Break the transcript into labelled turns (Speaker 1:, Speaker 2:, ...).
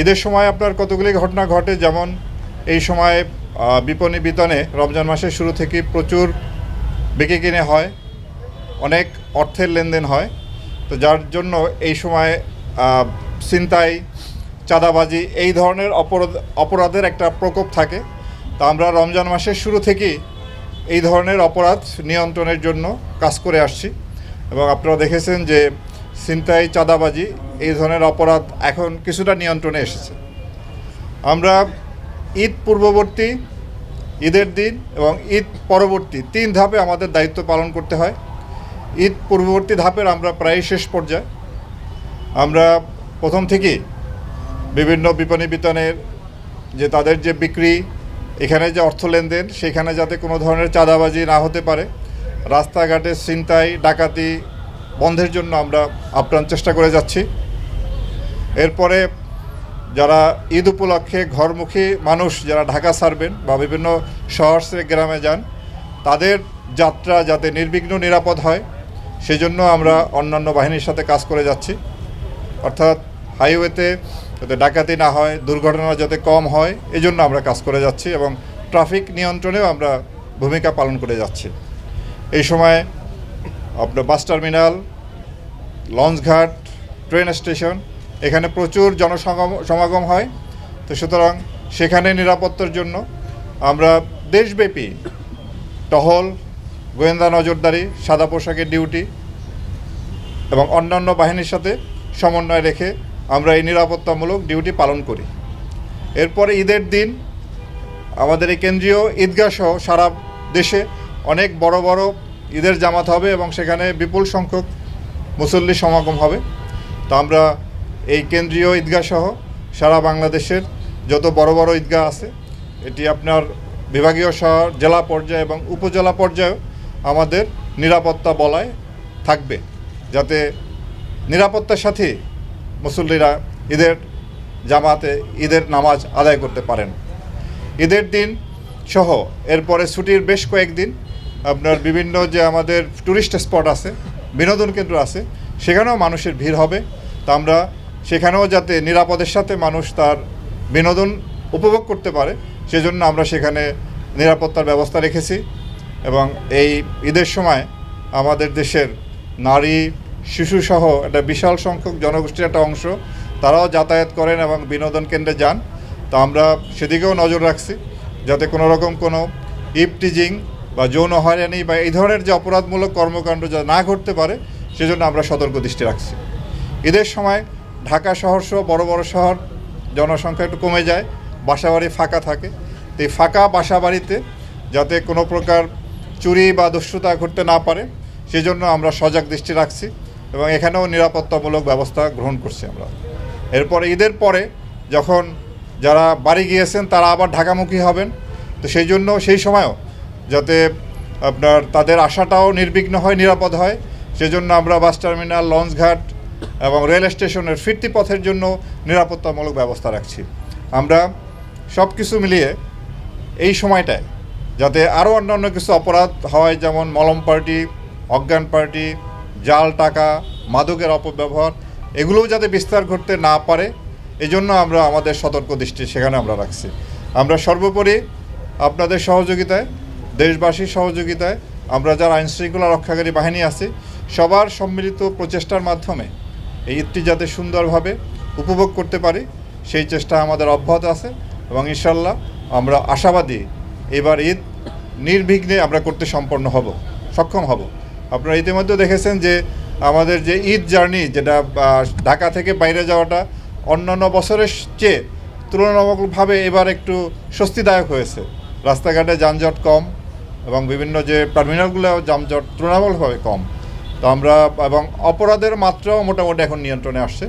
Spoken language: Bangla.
Speaker 1: ঈদের সময় আপনার কতগুলি ঘটনা ঘটে, যেমন এই সময় বিপণী বিতানে রমজান মাসের শুরু থেকে প্রচুর বিক্রি কিনে হয়, অনেক অর্থের লেনদেন হয়। তো যার জন্য এই সময় ছিনতাই, চাঁদাবাজি এই ধরনের অপরাধের একটা প্রকোপ থাকে। তো আমরা রমজান মাসের শুরু থেকেই এই ধরনের অপরাধ নিয়ন্ত্রণের জন্য কাজ করে আসছি এবং আপনারা দেখেছেন যে ছিনতাই, চাঁদাবাজি এই ধরনের অপরাধ এখন কিছুটা নিয়ন্ত্রণে এসেছে। আমরা ঈদ পূর্ববর্তী, ঈদের দিন এবং ঈদ পরবর্তী 3 ধাপে আমাদের দায়িত্ব পালন করতে হয়। ঈদ পূর্ববর্তী ধাপের আমরা প্রায় শেষ পর্যায়ে। আমরা প্রথম থেকেই বিভিন্ন বিপণী বিতানের যে তাদের যে বিক্রি, এখানে যে অর্থ লেনদেন, সেখানে যাতে কোনো ধরনের চাঁদাবাজি না হতে পারে, রাস্তাঘাটে ছিনতাই, ডাকাতি বন্ধের জন্য আমরা আপ্রাণ চেষ্টা করে যাচ্ছি। এরপরে যারা ঈদ উপলক্ষে ঘরমুখী মানুষ যারা ঢাকা ছাড়বেন বা বিভিন্ন শহর গ্রামে যান, তাদের যাত্রা যাতে নির্বিঘ্ন নিরাপদ হয় সেজন্য আমরা অন্যান্য বাহিনীর সাথে কাজ করে যাচ্ছি। অর্থাৎ হাইওয়েতে যাতে ডাকাতি না হয়, দুর্ঘটনা যাতে কম হয়, এজন্য আমরা কাজ করে যাচ্ছি এবং ট্রাফিক নিয়ন্ত্রণেও আমরা ভূমিকা পালন করে যাচ্ছি। এই সময় আপনার বাস টার্মিনাল, লঞ্চঘাট, ট্রেন স্টেশন, এখানে প্রচুর জনসমাগম হয়। তো সুতরাং সেখানে নিরাপত্তার জন্য আমরা দেশব্যাপী টহল, গোয়েন্দা নজরদারি, সাদা পোশাকের ডিউটি এবং অন্যান্য বাহিনীর সাথে সমন্বয় রেখে আমরা এই নিরাপত্তামূলক ডিউটি পালন করি। এরপরে ঈদের দিন আমাদের এই কেন্দ্রীয় ঈদগাহ সহ সারা দেশে অনেক বড় বড় ঈদের জামাত হবে এবং সেখানে বিপুল সংখ্যক মুসল্লি সমাগম হবে। তো আমরা এই কেন্দ্রীয় ঈদগাহ সহ সারা বাংলাদেশের যত বড় বড় ঈদগাহ আছে, এটি আপনার বিভাগীয় শহর, জেলা পর্যায়ে এবং উপজেলা পর্যায়েও আমাদের নিরাপত্তা বলয় থাকবে, যাতে নিরাপত্তার সাথে মুসল্লিরা ঈদের জামাতে ঈদের নামাজ আদায় করতে পারেন। ঈদের দিন সহ এরপরে ছুটির বেশ কয়েকদিন আপনার বিভিন্ন যে আমাদের ট্যুরিস্ট স্পট আছে, বিনোদন কেন্দ্র আছে, সেখানেও মানুষের ভিড় হবে। তা আমরা সেখানেও যাতে নিরাপদের সাথে মানুষ তার বিনোদন উপভোগ করতে পারে সেজন্য আমরা সেখানে নিরাপত্তার ব্যবস্থা রেখেছি। এবং এই ঈদের সময় আমাদের দেশের নারী, শিশুসহ একটা বিশাল সংখ্যক জনগোষ্ঠীর একটা অংশ তারাও যাতায়াত করেন এবং বিনোদন কেন্দ্রে যান। তো আমরা সেদিকেও নজর রাখছি যাতে কোনো রকম কোনো ইভটিজিং বা যৌন হয়রানি বা এই ধরনের যে অপরাধমূলক কর্মকাণ্ড যা না ঘটতে পারে সেজন্য আমরা সতর্ক দৃষ্টি রাখছি। ঈদের সময় ঢাকা শহর সহ বড় বড় শহর জনসংখ্যা একটু কমে যায়, বাসাবাড়ি ফাঁকা থাকে। তো এই ফাঁকা বাসাবাড়িতে যাতে কোনো প্রকার চুরি বা দস্যুতা ঘটতে না পারে সেজন্য আমরা সজাগ দৃষ্টি রাখছি এবং এখানেও নিরাপত্তামূলক ব্যবস্থা গ্রহণ করছি আমরা। এরপরে ঈদের পরে যখন যারা বাড়ি গিয়েছেন তারা আবার ঢাকামুখী হবেন, তো সেই জন্য সেই সময়ও যাতে আপনার তাদের আশাটাও নির্বিঘ্ন হয়, নিরাপদ হয়, সেজন্য আমরা বাস টার্মিনাল, লঞ্চঘাট এবং রেল স্টেশনের ফিরতি পথের জন্য নিরাপত্তামূলক ব্যবস্থা রাখছি। আমরা সব কিছু মিলিয়ে এই সময়টায় যাতে আরও অন্যান্য কিছু অপরাধ হয়, যেমন মলম পার্টি, অজ্ঞান পার্টি, জাল টাকা, মাদকের অপব্যবহার, এগুলোও যাতে বিস্তার করতে না পারে এজন্য আমরা আমাদের সতর্ক দৃষ্টি সেখানে আমরা রাখছি। আমরা সর্বোপরি আপনাদের সহযোগিতায়, দেশবাসীর সহযোগিতায় আমরা যারা আইনশৃঙ্খলা রক্ষাকারী বাহিনী আছে সবার সম্মিলিত প্রচেষ্টার মাধ্যমে এই ঈদটি যাতে সুন্দরভাবে উপভোগ করতে পারি সেই চেষ্টা আমাদের অব্যাহত আছে এবং ইনশাল্লাহ আমরা আশাবাদী এবার ঈদ নির্বিঘ্নে আমরা করতে সক্ষম হব। আপনারা ইতিমধ্যে দেখেছেন যে আমাদের যে ঈদ জার্নি, যেটা ঢাকা থেকে বাইরে যাওয়াটা অন্যান্য বছরের চেয়ে তুলনামূলকভাবে এবার একটু স্বস্তিদায়ক হয়েছে। রাস্তাঘাটে যানজট কম এবং বিভিন্ন যে টার্মিনালগুলোও যানজট তুলনামূলকভাবে কম। তো আমরা এবং অপরাধের মাত্রাও মোটামুটি এখন নিয়ন্ত্রণে আসছে।